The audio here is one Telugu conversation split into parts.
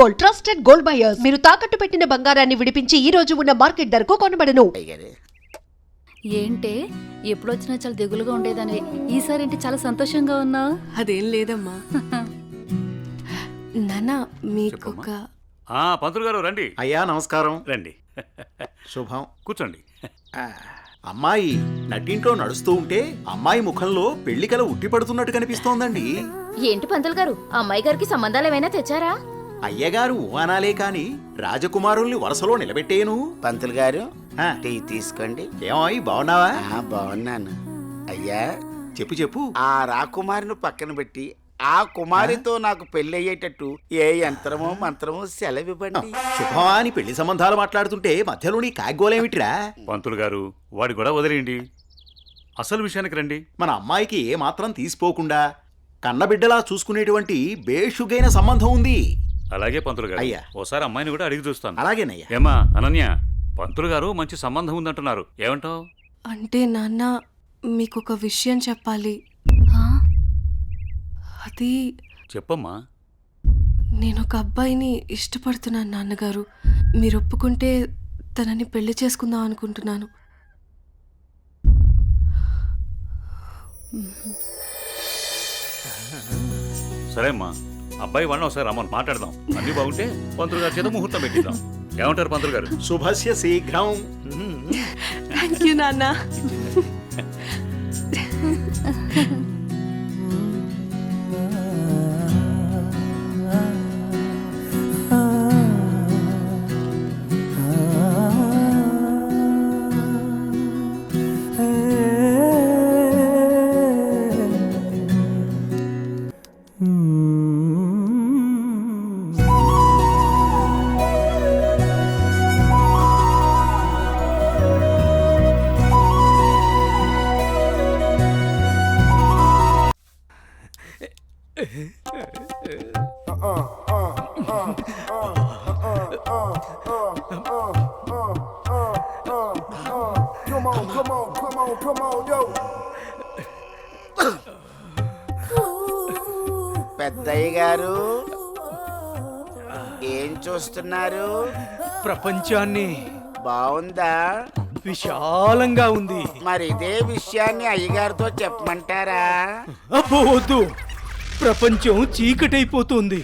Gold, trusted gold buyers. మీరు తాకట్టు పెట్టిన బంగారాన్ని విడిపించి ఈ రోజు ఉన్న మార్కెట్ ధరకు కొనబడను. ఏంటే ఎప్పుడొచ్చినా చాలా దిగులుగా ఉండేదాన్ని, ఈసారి ఏంటి చాలా సంతోషంగా ఉన్నావు? అదేం లేదమ్మా. నాన్న మీకొక పంతులు గారు రండి. అయ్యా నమస్కారం. రండి, శుభం. కూర్చోండి. అమ్మాయి నట్టింట్లో నడుస్తూ ఉంటే అమ్మాయి ముఖంలో పెళ్లికల ఉట్టిపడుతున్నట్టు కనిపిస్తోందండి. ఏంటి పంతులు గారు, అమ్మాయి గారికి సంబంధాలు ఏమైనా తెచ్చారా? అయ్యగారు అనాలే కాని రాజకుమారుల్ని వరుసలో నిలబెట్టేను. పంతులు గారు ఆ, టీ తీసుకోండి. ఏమాయి బాగున్నావా? బాగున్నాను అయ్యా. చెప్పు చెప్పు. ఆ రాకుమారిని పక్కన పెట్టి ఆ కుమారితో నాకు పెళ్లి అయ్యేటట్టు ఏ యంత్రమో మంత్రమో సెలవివ్వండి. శుభమా అని పెళ్లి సంబంధాలు మాట్లాడుతుంటే మధ్యలో నీ కాగ్గోలేమిట్రా? పంతులు గారు వాడి కూడా వదిలేయండి, అసలు విషయానికి రండి. మన అమ్మాయికి ఏ మాత్రం తీసిపోకుండా కన్నబిడ్డలా చూసుకునేటువంటి బేషుగైన సంబంధం ఉంది. అలాగే పంతులు గారు, అయ్యా. ఓసారి అమ్మాయిని కూడా అడిగి చూస్తాను. అలాగేనయ్యా. ఏమా అనన్య, పంతులు గారు మంచి సంబంధం ఉందంటున్నారు, ఏమంటావు? అంటే నాన్న మీకొక విషయం చెప్పాలి. అది చెప్పమ్మా. నేను ఒక అబ్బాయిని ఇష్టపడుతున్నాను నాన్నగారు. మీరు ఒప్పుకుంటే తనని పెళ్లి చేసుకుందాం అనుకుంటున్నాను. సరే అమ్మా, అబ్బాయి వాళ్ళని ఒకసారి రమ్మని మాట్లాడదాం. అన్ని బాగుంటే పంతులు గారి చేత ముహూర్తం పెట్టిద్దాం. ఏమంటారు పంతులు గారు? శుభస్య శీఘ్రం. థ్యాంక్ యూ నాన్న. పెద్దయ్య గారు ఏం చూస్తున్నారు? ప్రపంచాన్ని. బాగుందా? విశాలంగా ఉంది. మరి ఇదే విషయాన్ని అయ్యగారితో చెప్పమంటారా? అబ్బో వద్దు, ప్రపంచం చీకటైపోతుంది.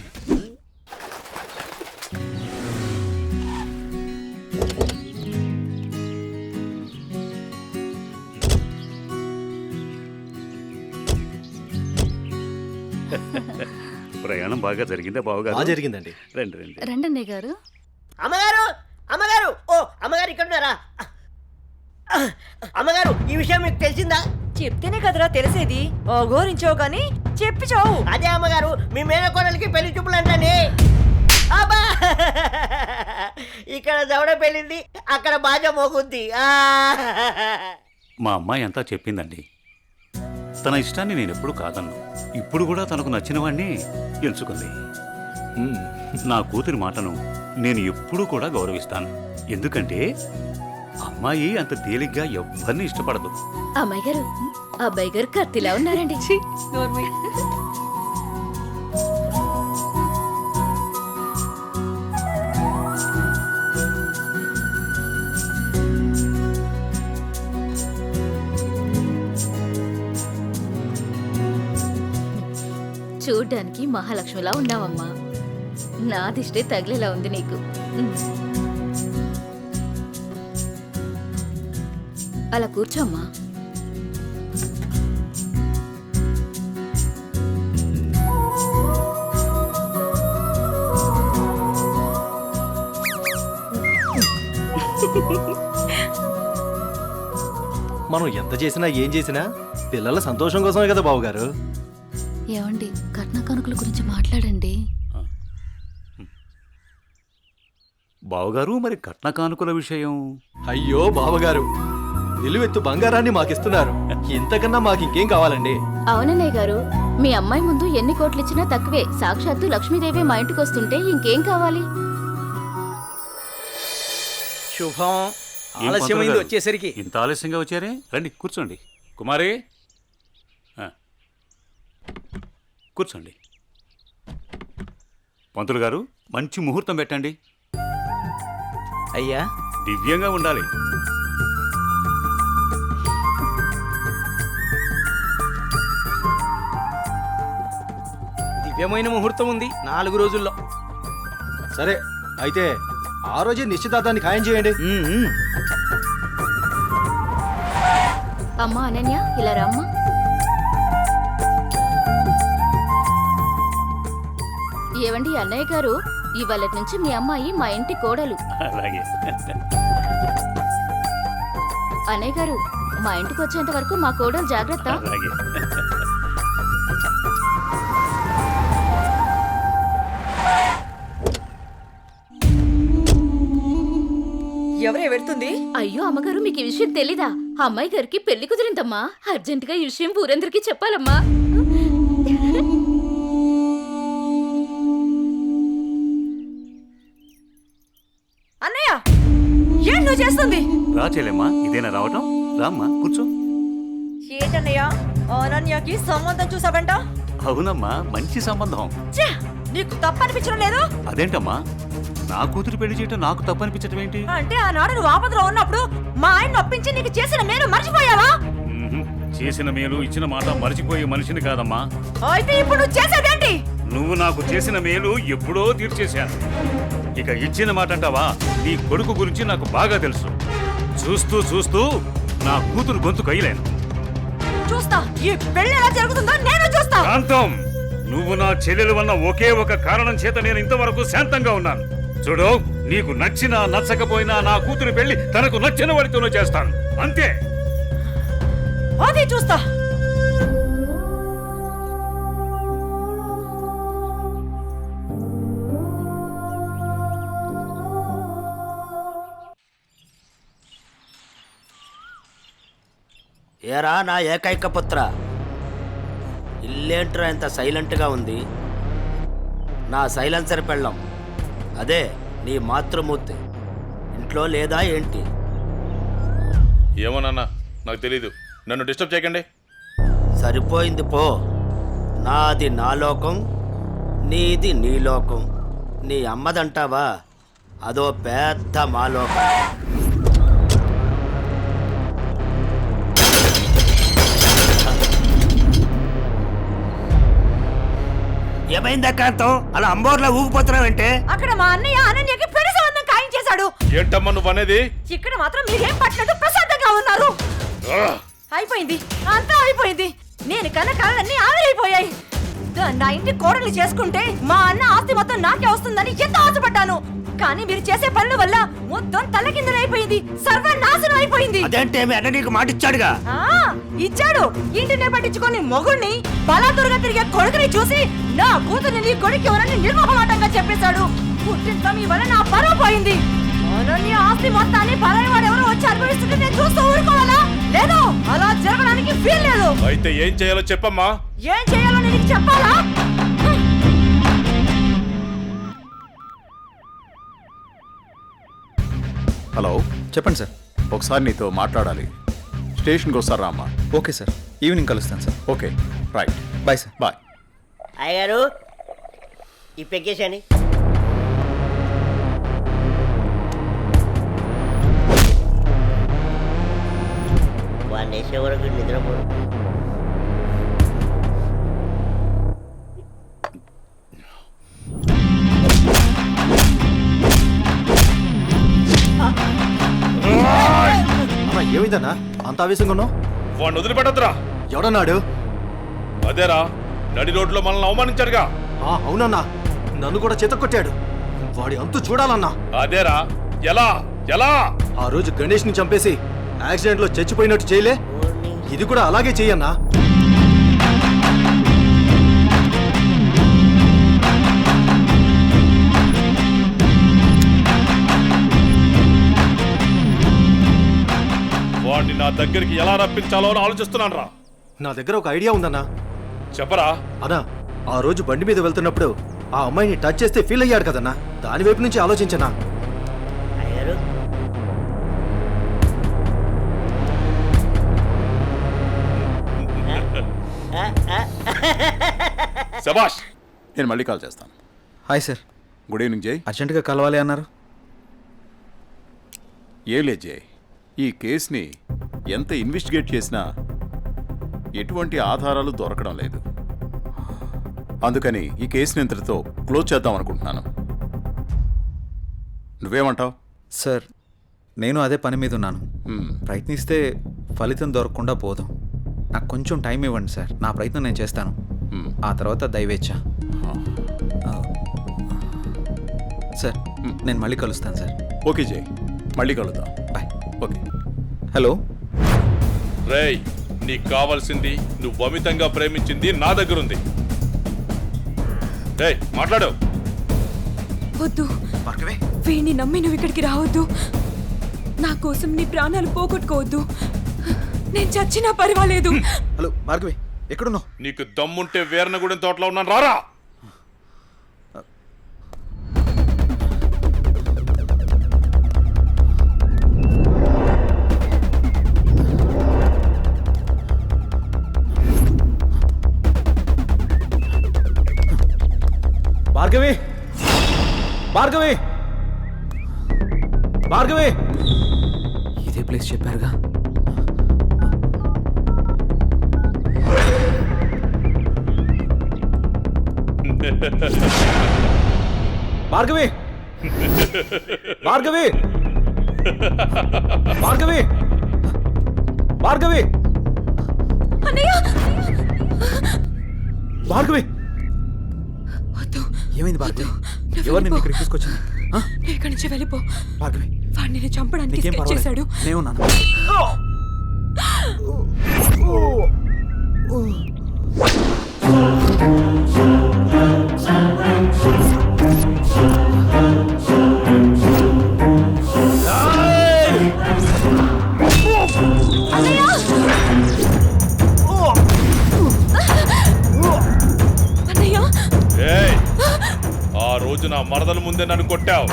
ప్రయాణం బాగా జరిగిందా బావగారు? జరిగిందండి. రండి రండి. రండన్నయ్య గారు. అమ్మగారు, అమ్మగారు, ఓ అమ్మగారు ఇక్కడ ఉన్నారా? అమ్మగారు, ఈ విషయం మీకు తెలిసిందా? చెప్తేనే కదరా తెలిసేది. ఓగోరించో గాని చెప్పి చావు. అదే అమ్మగారు, మీ మేనకోడలికి పెళ్లి చూపులు అంటండి. అబ్బా, ఇక్కడ దవడ పెళ్ళింది, అక్కడ బాజ మోగుద్ది. మా అమ్మాయి అంతా చెప్పిందండి. తన ఇష్టాన్ని నేను ఎప్పుడు కాదన్ను. ఇప్పుడు కూడా తనకు నచ్చిన వాడిని ఎంచుకుంది. నా కూతురి మాటను నేను ఎప్పుడూ కూడా గౌరవిస్తాను. ఎందుకంటే అమ్మాయి అంత తేలిగ్గా ఎవ్వరిని ఇష్టపడదు. అమ్మాయి గారు, అబ్బాయి గారు కత్తిలా ఉన్నారండి. చూడ్డానికి మహాలక్ష్మిలా ఉన్నావమ్మా. నా దిష్టే తగిలేలా ఉంది నీకు. అలా కూర్చోమ్మా. మనం ఎంత చేసినా ఏం చేసినా పిల్లల సంతోషం కోసమే కదా బావగారు. ఏమండి, కట్న కానుకల గురించి మాట్లాడండి. బావగారు, మరి కట్న కానుకల విషయం? అయ్యో బావగారు, నిలువెత్తు బంగారాన్ని మాకిస్తున్నారు. ఇంతకన్నా మాకింకేం కావాలండి? అవునన్నయ్య గారు, మీ అమ్మాయి ముందు ఎన్ని కోట్లు ఇచ్చినా తక్కువే. సాక్షాత్తు లక్ష్మీదేవి మా ఇంటికి వస్తుంటే ఇంకేం కావాలి? శుభం. ఏం ఆలస్యమైంది పంతులు గారు? వచ్చేసరికి. ఇంత ఆలస్యంగా వచ్చారే? రండి కూర్చోండి. కుమారి, కూర్చోండి. పంతులు గారు, మంచి ముహూర్తం పెట్టండి. అయ్యా దివ్యంగా ఉండాలి. దివ్యమైన ముహూర్తం ఉంది 4 రోజుల్లో. సరే అయితే ఆ రోజే నిశ్చితార్థాన్ని ఖాయం చేయండి. అమ్మా అనన్య, ఇలా రామ్మా. ఏవండి అన్నయ్య గారు, ఇవాళ నుంచి మీ అమ్మాయి మా ఇంటి కోడలు. అలాగే. అన్నయ్య గారు, మా ఇంటికి వచ్చేంత వరకు మా కోడలు జాగ్రత్త. అలాగే. ఎవరే వెళ్తుంది? అయ్యో అమ్మగారు, మీకు ఈ విషయం తెలీదా? అమ్మాయి గారికి పెళ్లి కుదిరిందమ్మా. అర్జెంటుగా ఈ విషయం ఊరందరికీ చెప్పాలమ్మా. అన్నయ్య, ఏం నువ్వు చేస్తుంది? రా చెల్లెమ్మా, ఇదేనా రావటం? రామ్మా కూర్చో. ఏంటన్నయ్య, అనన్యకి సంబంధం చూసావంట? అవునమ్మా, మంచి సంబంధం. ఛే, నీకు తప్పనిపించడం లేదు? అదేంటమ్మా, నా కూతురు పెళ్లి చేయటం నాకు తప్పనిపించటం ఏంటి? అంటే ఆనాడు నువ్వు ఆపదలో ఉన్నప్పుడు మా ఆయన నొప్పించి నీకు చేసిన మేలు మర్చిపోయావా? మ్మ్హ్. చేసిన మేలు ఇచ్చిన మాట మర్చిపోయే మనిషిని కాదమ్మా. అయితే ఇప్పుడు నువ్వు చేసేదేంటి? నువ్వు నాకు చేసిన మేలు ఎప్పుడో తీర్చేశాను. ఇక ఇచ్చిన మాట అంటావా? నీ కొడుకు గురించి నాకు బాగా తెలుసు. చూస్తూ చూస్తూ నా కూతురు గొంతు కయ్యలేను. చూస్తా, ఈ పెళ్లి ఎలా జరుగుతుందో నేను చూస్తా. శాంతం, నువ్వు నా చెల్లెలు వల్ల ఒకే ఒక కారణం చేత నేను ఇంతవరకు శాంతంగా ఉన్నాను. చూడు, నీకు నచ్చినా నచ్చకపోయినా నా కూతురు పెళ్లి తనకు నచ్చిన వాడితోనే చేస్తాను, అంతే. అది చూస్తా. ఏరా నా ఏకైక పుత్ర, ఇల్లేంట్రా ఎంత సైలెంట్గా ఉంది? నా సైలెన్సర్ పెళ్ళం, అదే నీ మాతృమూర్తి ఇంట్లో లేదా ఏంటి? ఏమోనన్నా, నాకు తెలీదు. నన్ను డిస్టర్బ్ చేయకండి. సరిపోయింది పో. నాది నా లోకం, నీది నీ లోకం. నీ అమ్మదంటావా? అదో పెద్ద మాలోకం. ఏమైందా కాంతం, అలా అంబోర్లా ఊగిపోతున్నావంటే? అక్కడ మా అన్నయ్య అనన్యకి పెళ్లి సంబంధం ఖాయం చేశాడు. ఏంటమ్మా నువ్వు అనేది? ఇక్కడ మాత్రం మీరేం పట్టినట్టు ప్రశాంతంగా ఉన్నారు. అయిపోయింది, అంతా అయిపోయింది. నేను కన్న కళ్ళన్నీ ఆవిరైపోయాయి. నా ఇంటి కోడలు చేసుకుంటే మా అన్న ఆస్తి మొత్తం నాకే వస్తుందని ఎంతో ఆశపడ్డాను. కానీ మీరు చేసే పనుల వల్ల మొత్తం తలకిందులైపోయింది, సర్వనాశనం అయిపోయింది. అదేంటే మీ అన్న నీకు మాట ఇచ్చాడుగా? ఇచ్చాడు. ఇంటినే పట్టించుకొని మొగుణ్ణి బలాదురుగా తిరిగే కొడుకుని చూసి నా కూతుర్ని నీ కొడుకు ఎవరని నిర్మోహమాటంగా చెప్పేశాడు. పుట్టిన మీ వల్ల నా పరువు పోయింది. అనన్య ఆస్తి మొత్తాన్ని పరాయి వాడు ఎవరో వచ్చి అనుభవిస్తుంటే నేను చూస్తూ ఊరుకోవాలా? లేదు, అలా జరగడానికి వీల్లేదు. అయితే ఏం చేయాలో చెప్పమ్మా. ఏం చేయాలో నేను నీకు చెప్పాలా? హలో, చెప్పండి సార్. ఒకసారి నీతో మాట్లాడాలి. స్టేషన్కి వస్తారా అమ్మా? ఓకే సార్, ఈవినింగ్ కలుస్తాను sir. Okay, right. Bye sir. Bye. అయ్యగారు, ఈ పెగ్గేశాని. వాడిని వేసే వరకు నిద్రపోరు. అమ్మా, ఏమైందన్నా అంత ఆవేశంగా ఉన్నావు? వాడిని వదిలిపెట్టద్దురా. ఎవడన్నాడు? అదేరా, నడి రోడ్లో మనల్ని అవమానించాడుగా. అవునన్నా, నన్ను కూడా చితక్కొట్టాడు. వాడి అంతు చూడాలన్నా. అదేరా, ఎలా ఎలా? ఆ రోజు గణేష్ని చంపేసి యాక్సిడెంట్లో చచ్చిపోయినట్టు చేయలే, ఇది కూడా అలాగే చెయ్యన్నా. వాడిని నా దగ్గరికి ఎలా రప్పించాలో అని ఆలోచిస్తున్నాను రా. నా దగ్గర ఒక ఐడియా ఉందన్నా. చెప్పరా. అన్నా, ఆ రోజు బండి మీద వెళ్తున్నప్పుడు ఆ అమ్మాయిని టచ్ చేస్తే ఫీల్ అయ్యాడు కదన్నా, దాని వైపు నుంచి ఆలోచించనా. శభాష్. నేను మళ్ళీ కాల్ చేస్తాను. హాయ్ సార్, గుడ్ ఈవినింగ్ జై. అర్జెంటుగా కలవాలి అన్నారు. ఏం లేదు జై, ఈ కేసుని ఎంత ఇన్వెస్టిగేట్ చేసినా ఎటువంటి ఆధారాలు దొరకడం లేదు. అందుకని ఈ కేసుని ఇంతటితో క్లోజ్ చేద్దాం అనుకుంటున్నాను. నువ్వేమంటావు? సార్ నేను అదే పని మీద ఉన్నాను. ప్రయత్నిస్తే ఫలితం దొరకకుండా పోదు. నాకు కొంచెం టైం ఇవ్వండి సార్, నా ప్రయత్నం నేను చేస్తాను. ఆ తర్వాత దయవేచ్ఛ. సార్ నేను మళ్ళీ కలుస్తాను సార్. ఓకే జై, మళ్ళీ కలుద్దాం. బాయ్. ఓకే. హలో. రేయ్, నీకు కావాల్సింది నువ్వు అమితంగా ప్రేమించింది నా దగ్గర ఉంది. రేయ్ మాట్లాడు. వద్దు, వీణ్ణి నమ్మి నువ్వు ఇక్కడికి రావద్దు. నా కోసం నీ ప్రాణాలు పోగొట్టుకోవద్దు. నేను చచ్చినా పర్వాలేదు. హలో భార్గవి, ఎక్కడున్నావు? నీకు దమ్ముంటే వీరనగూడెం తోటలో ఉన్నాను, రారా. భార్గవి, భార్గవి, భార్గవి. ఇదే ప్లేస్ చెప్పారుగా. భార్గవి, భార్గవి, భార్గవి, భార్గవి, భార్గవి. ఏమైంది భార్గవి? ఎవరు నిన్ను ఇక్కడికి తీసుకొచ్చింది? ఇక్కడి నుంచి వెళ్ళిపో భార్గవి. వాడిని నేను చంపడానికి నీకేం స్కెచ్ చేశాడు. పర్వాలేదు, నేనున్నాను. ఏయ్, ఆ రోజు నా మరదల ముందే నన్ను కొట్టావు.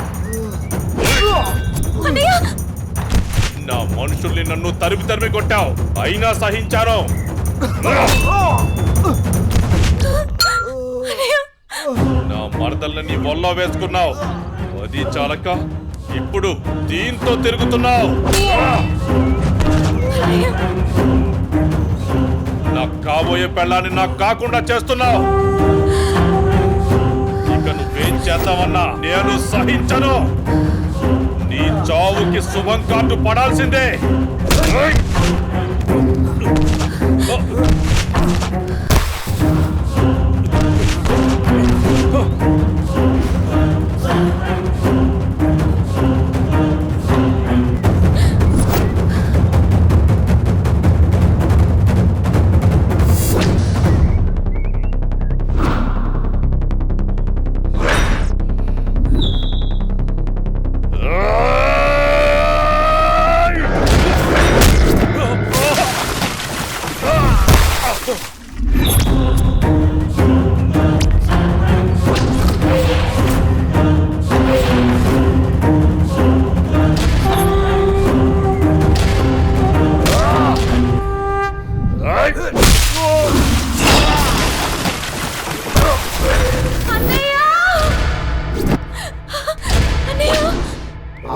నా మనుషుల్ని నన్ను తరిమి తరిమి కొట్టావు, అయినా సహించాను. నా మరదల్ని నీ వల్ల వేసుకున్నావు, అది చాలక ఇప్పుడు దీంతో తిరుగుతున్నావు. నాకు కాబోయే పెళ్ళాన్ని నాకు కాకుండా చేస్తున్నావు. ఇక నువ్వేం చేద్దామన్నా నేను సహించను. నీ చావుకి శుభం కార్డు పడాల్సిందే.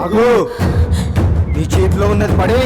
ఆగు, నీ చేతిలో ఉన్నది పడే.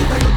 అవరం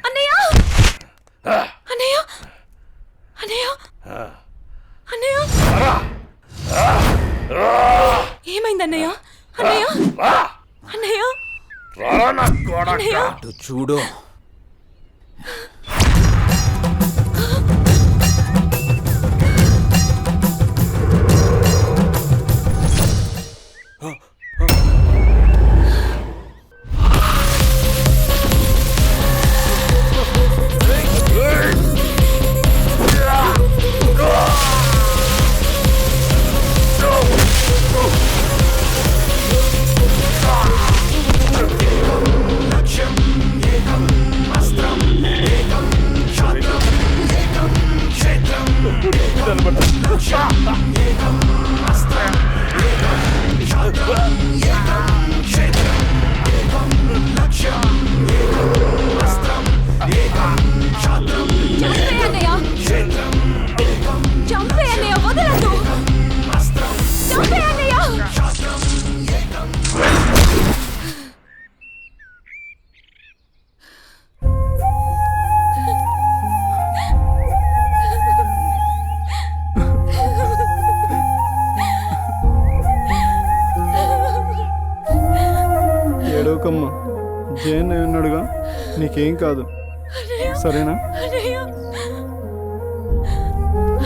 అన్నయ్య అన్నయ్య అన్నయ్య అన్నయ్య ఏమైంది అన్నయ్య అన్నయ్య అన్నయ్య అన్నయ్య చూడు చంపే అన్నయ్య వదలదు చంపే అన్నయ్య ఏడవకమ్మా జయన్ ఉన్నాడుగా, నీకేం కాదు, సరేనా? అన్నయ్య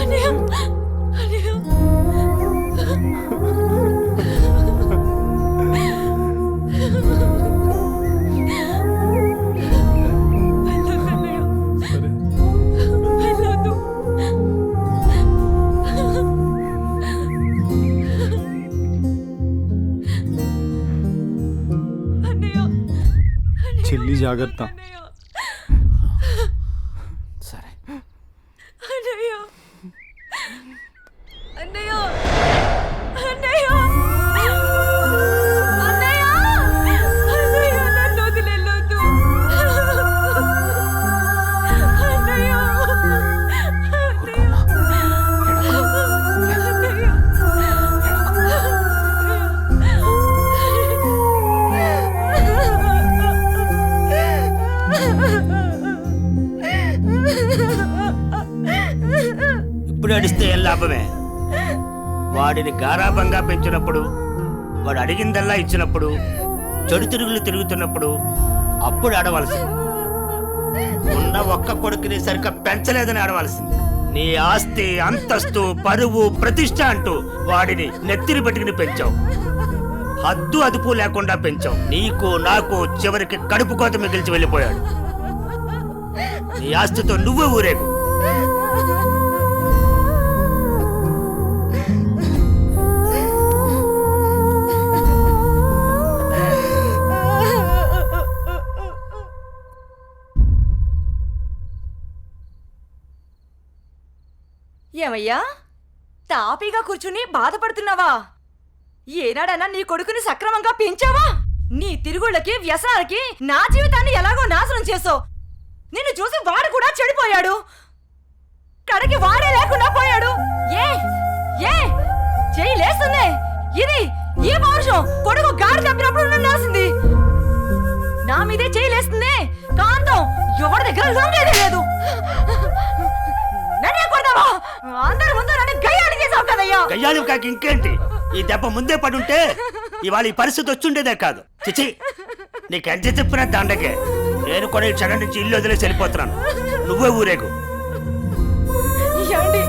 అన్నయ్య అన్నయ్య చెల్లి జాగ్రత్త. సరే అన్నయ్య అన్నయ్య అన్నయ్య అన్నయ్య అన్నయ్య నన్ను వదిలేయొద్దు అన్నయ్య ఇప్పుడు అడిస్తే ఏం లాభమే? వాడిని గారాబంగా పెంచినప్పుడు, వాడు అడిగిందల్లా ఇచ్చినప్పుడు, చెడు తిరుగులు తిరుగుతున్నప్పుడు అప్పుడు ఆడవలసింది. ఉన్న ఒక్క కొడుకుని సరిగ్గా పెంచలేదని ఆడవలసింది. నీ ఆస్తి, అంతస్తు, పరువు, ప్రతిష్ట అంటూ వాడిని నెత్తిని పెట్టుకుని పెంచావు. హద్దు అదుపు లేకుండా పెంచావు. నీకు నాకు చివరికి కడుపు కోత మిగిల్చి వెళ్ళిపోయాడు. నీ ఆస్తితో నువ్వే ఊరేగు. ఏమయ్యా, తాపీగా కూర్చుని బాధపడుతున్నావా? ఏనాడన్నా నీ కొడుకుని సక్రమంగా పెంచావా? నీ తిరుగుళ్ళకి వ్యసనాలకి నా జీవితాన్ని ఎలాగో నాశనం చేసావు. నిన్ను చూసి వాడు కూడా చెడిపోయాడు. కడకి వాడే లేకుండా పోయాడు. ఏ ఏ చెయ్యి లేస్తుంది. ఇది ఈ పౌరుషం కొడుకు గాడి తప్పినప్పుడు నన్నాల్సింది. నా మీదే చెయ్యి లేస్తుంది. కాంతం ఎవరి దగ్గర లొంగేదే లేదు. నన్నే కొడతావా? అందరి ముందు నన్ను గయ్యాళి చేసావు కదయ్యా. గయ్యాళి కాక ఇంకేంటి? ఈ దెబ్బ ముందే పడుంటే ఇవాళ ఈ పరిస్థితి వచ్చుండేదే కాదు. చిచి, నీకెంత చెప్పిన దండకే. నేను కూడా ఈ క్షణం నుంచి ఇల్లు వదిలేసి వెళ్ళిపోతున్నాను. నువ్వే ఊరేగు. ఏమండి,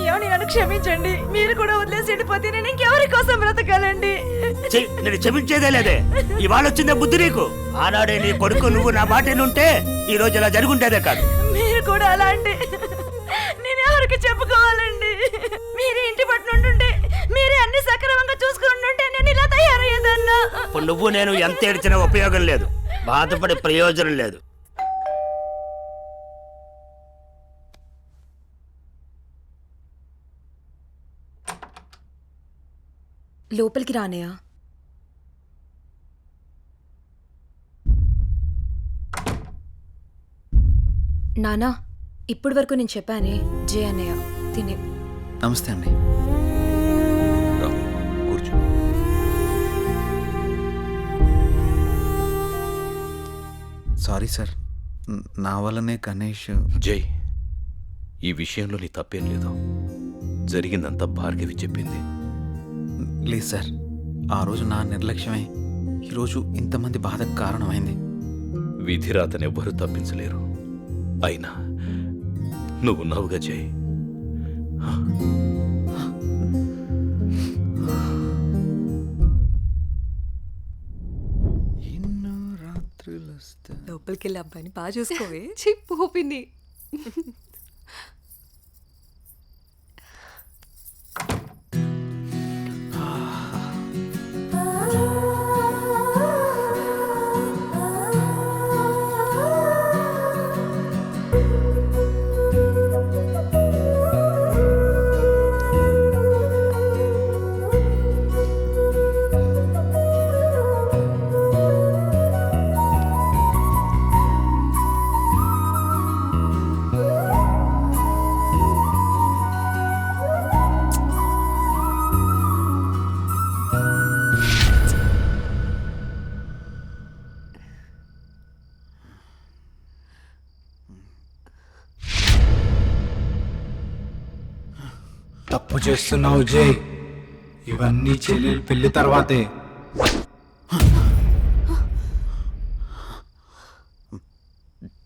ఏమండి, నన్ను క్షమించండి. మీరు కూడా వదిలేసి వెళ్ళిపోతే నేను ఇంకెవరి కోసం బ్రతకాలండి? నేను క్షమించేదే లేదే. ఇవాళ వచ్చిందే బుద్ధి నీకు. ఆనాడే నీ కొడుకు నువ్వు నా మాటేనుంటే ఈ రోజు ఇలా జరుగుండేదే కాదు. మీరు కూడా అలా అంటే నేను ఎవరికి చెప్పుకోవాలండి? మీరే ఇంటి పట్టు ఉంటుంటే, మీరే అన్ని సక్రమంగా చూసుకుని ఉంటే నేను ఇలా తయారయ్యేదన్నా. ఇప్పుడు నువ్వు నేను ఎంత ఏడ్చినా ఉపయోగం లేదు. బాధపడే ప్రయోజనం లేదు. లోపలికి రానయ్యా. నానా, ఇప్పటి వరకు నేను చెప్పానే జే అన్నయ్య తినే. నమస్తే అండి. కూర్చో. సారీ సార్, నా వల్లనే గణేష్. జై, ఈ విషయంలో నీ తప్పేం లేదు. జరిగిందంతా భార్గవి చెప్పింది. లేదు సార్, ఆ రోజు నా నిర్లక్ష్యమే ఈరోజు ఇంతమంది బాధకు కారణమైంది. విధిరాతనెవ్వరూ తప్పించలేరు. అయినా నువ్వున్నావుగా జై. లోపలికి వెళ్ళి అబ్బాయిని బాగా చూసుకోవే. చెప్పు పిన్ని. తప్పు చేస్తున్నావు జై. ఇవన్నీ చెల్లెలు పెళ్లి తర్వాతే.